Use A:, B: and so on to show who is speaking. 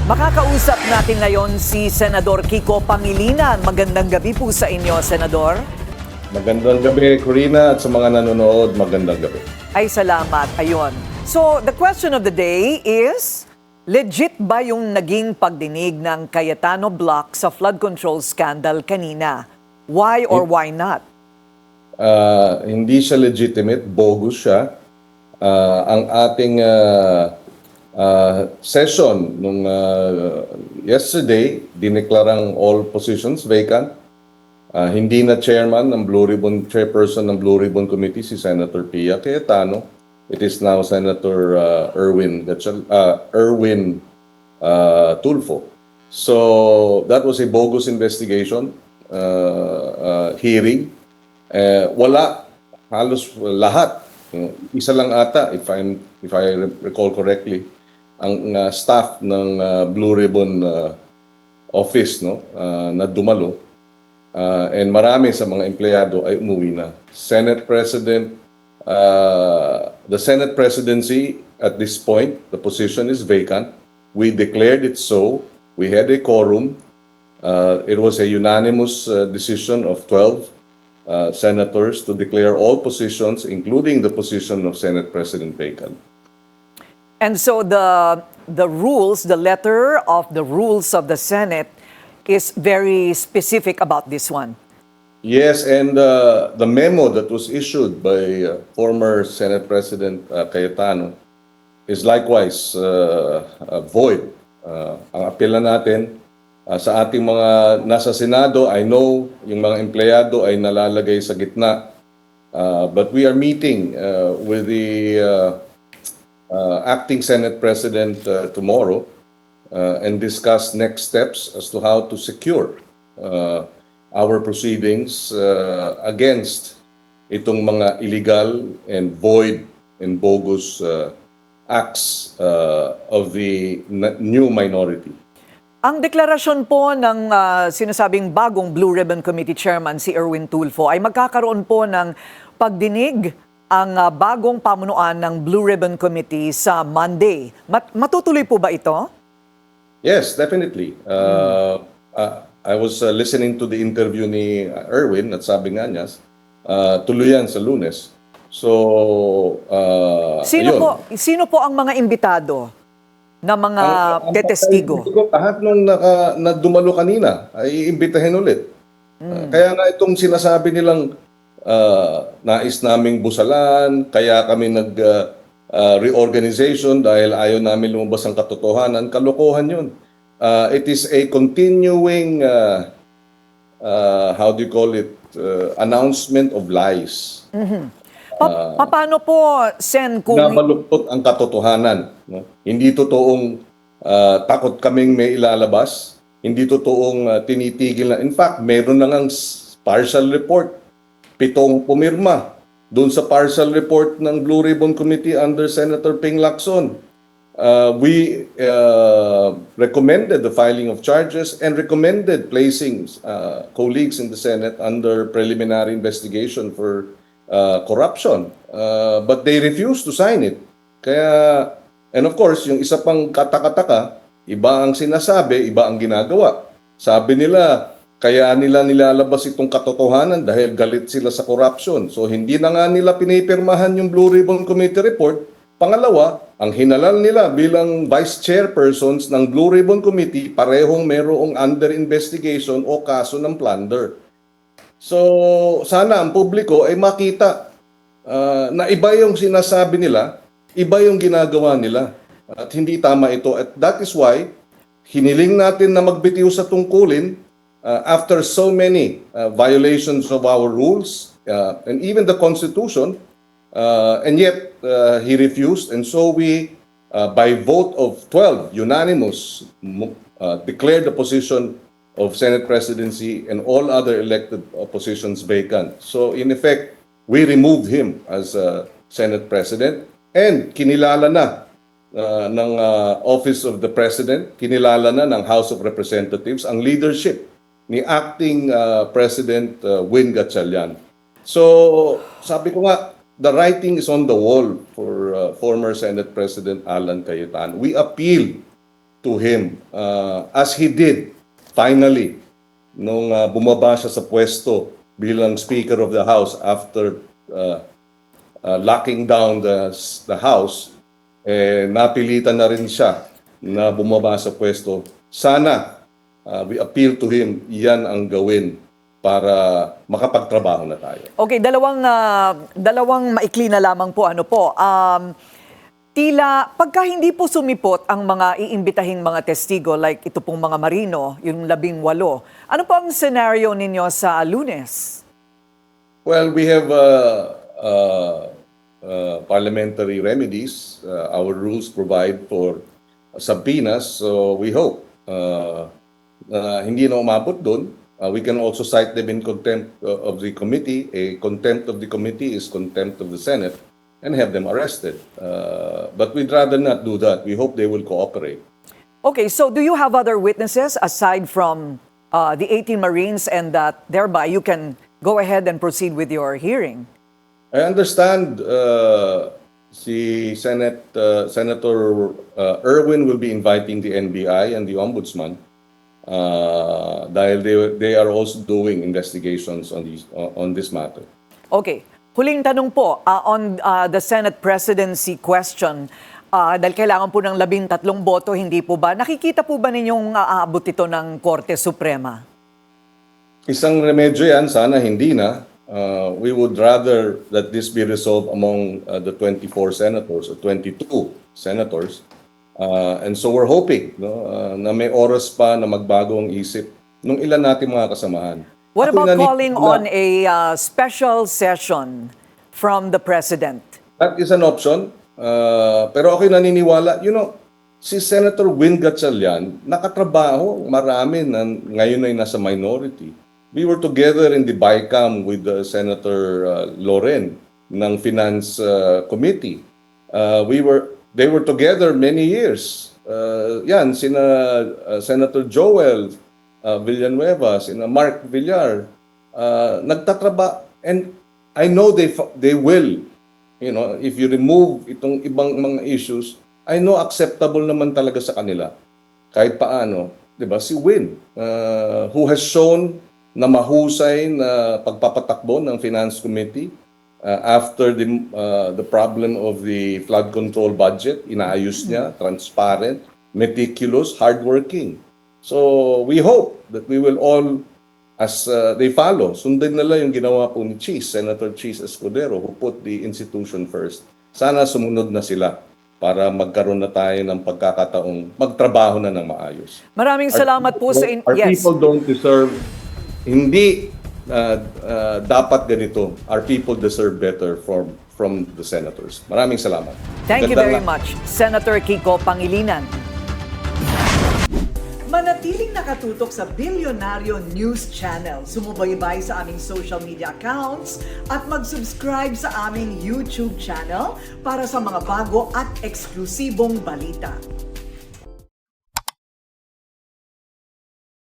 A: Makakausap natin ngayon si Senador Kiko Pangilinan. Magandang gabi po sa inyo, Senador.
B: Magandang gabi, Corina, at sa mga nanonood, magandang gabi.
A: Ay, salamat. Ayun. So, the question of the day is, legit ba yung naging pagdinig ng Cayetano Block sa flood control scandal kanina? Why or why not?
B: Hindi siya legitimate, bogus siya. Ang ating session nung yesterday, dineklarang all positions vacant. Hindi na chairman ng Blue Ribbon, chairperson ng Blue Ribbon Committee si Senator Pia Cayetano. It is now Senator Erwin Tulfo. So that was a bogus investigation hearing. Wala, halos lahat. Isa lang ata, if I recall correctly, ang staff ng Blue Ribbon office, no, na dumalo. And marami sa mga empleyado ay umuwi na. The Senate presidency at this point, the position is vacant. We declared it so. We had a quorum. It was a unanimous decision of 12 senators to declare all positions, including the position of Senate President vacant.
A: And so the rules, the letter of the rules of the Senate is very specific about this one.
B: Yes, and the memo that was issued by former Senate President Cayetano is likewise void. Ang apela natin sa ating mga nasa Senado, I know yung mga empleyado ay nalalagay sa gitna. But we are meeting with the acting Senate President tomorrow and discuss next steps as to how to secure our proceedings against itong mga illegal and void and bogus acts of the new minority.
A: Ang deklarasyon po ng sinasabing bagong Blue Ribbon Committee Chairman si Erwin Tulfo ay magkakaroon po ng pagdinig ang bagong pamunuan ng Blue Ribbon Committee sa Monday. Matutuloy po ba ito?
B: Yes, definitely. I was listening to the interview ni Erwin at sabi nga niya, tuloy yan sa Lunes. So,
A: Sino po ang mga imbitado na mga tetestigo?
B: Lahat nung na dumalo kanina ay iimbitahin ulit. Kaya nga itong sinasabi nilang nais naming busalan, kaya kami reorganization dahil ayaw namin lumabas ang katotohanan, kalokohan yun. It is a continuing, how do you call it, announcement of lies.
A: Paano po, Sen, kung...
B: Nabaluktot ang katotohanan. No? Hindi totoong takot kaming may ilalabas. Hindi totoong tinitigil na. In fact, meron na ngang partial report. 7 pumirma doon sa partial report ng Blue Ribbon Committee under Senator Ping Lacson. We recommended the filing of charges and recommended placing colleagues in the Senate under preliminary investigation for corruption. But they refused to sign it. Kaya, and of course, yung isa pang kataka-taka, iba ang sinasabi, iba ang ginagawa. Sabi nila, kaya nila nilalabas itong katotohanan dahil galit sila sa corruption. So hindi na nga nila pinipirmahan yung Blue Ribbon Committee report. Pangalawa, ang hinalal nila bilang vice chairpersons ng Blue Ribbon Committee, parehong merong under investigation o kaso ng plunder. So sana ang publiko ay makita na iba yung sinasabi nila, iba yung ginagawa nila. At hindi tama ito. At that is why hiniling natin na magbitiw sa tungkulin after so many violations of our rules and even the Constitution, and yet he refused, and so we, by vote of 12, unanimous, declared the position of Senate presidency and all other elected positions vacant. So in effect, we removed him as Senate President and kinilala na ng Office of the President, kinilala na ng House of Representatives ang leadership ni acting President Win Gatchalian. So sabi ko nga, the writing is on the wall for former Senate President Alan Cayetano. We appeal to to him as he did finally nung bumaba siya sa pwesto bilang Speaker of the House after locking down the House, napilitan na rin siya na bumaba sa pwesto. Sana we appeal to him, yan ang gawin para makapagtrabaho na tayo.
A: Okay, dalawang maikli na lamang po. Tila, pagka hindi po sumipot ang mga iimbitahing mga testigo, like ito pong mga marino, yung 18, ano po ang scenario ninyo sa Lunes?
B: Well, we have parliamentary remedies. Our rules provide for subpoenas, so we hope na hindi na umabot doon. We can also cite them in contempt of the committee. A contempt of the committee is contempt of the Senate, and have them arrested. But we'd rather not do that. We hope they will cooperate.
A: Okay, so do you have other witnesses aside from the 18 Marines, and that thereby you can go ahead and proceed with your hearing?
B: I understand Senator Erwin will be inviting the NBI and the Ombudsman dahil they are also doing investigations on this matter.
A: Okay. Huling tanong po, on the Senate presidency question, dahil kailangan po ng 13 boto, hindi po ba? Nakikita po ba ninyong aabot ito ng Korte Suprema?
B: Isang remedyo yan, sana hindi na. We would rather that this be resolved among the 24 senators or 22 senators. And so we're hoping na may oras pa na magbago ang isip ng ilan nating mga kasamahan.
A: What
B: Ako'y
A: about calling on
B: naniniwala.
A: a special session from the President?
B: That is an option. Pero ako'y naniniwala, si Senator Win Gatchalian, nakatrabaho marami na ngayon ay nasa minority. We were together in the BICAM with Senator Loren ng Finance Committee. They were together many years. Senator Joel Villanueva, Mark Villar, nagtatraba, and I know they will, if you remove itong ibang mga issues, I know acceptable naman talaga sa kanila. Kahit paano, 'di ba? Si Win, who has shown na mahusay na pagpapatakbo ng Finance Committee after the problem of the flood control budget, inaayos niya, transparent, meticulous, hardworking. So we hope that we will all, as they follow, sundin nila yung ginawa po ni Senator Cheese Escudero, who put the institution first. Sana sumunod na sila para magkaroon na tayo ng pagkakataong magtrabaho na ng maayos.
A: Maraming salamat po sa...
B: Our
A: Yes.
B: people don't deserve, hindi dapat ganito. Our people deserve better from the senators. Maraming salamat.
A: Thank you
B: Ganda
A: very
B: na.
A: much, Senator Kiko Pangilinan. Manatiling nakatutok sa Bilyonaryo News Channel. Sumubaybay sa aming social media accounts at mag-subscribe sa aming YouTube channel para sa mga bago at eksklusibong balita.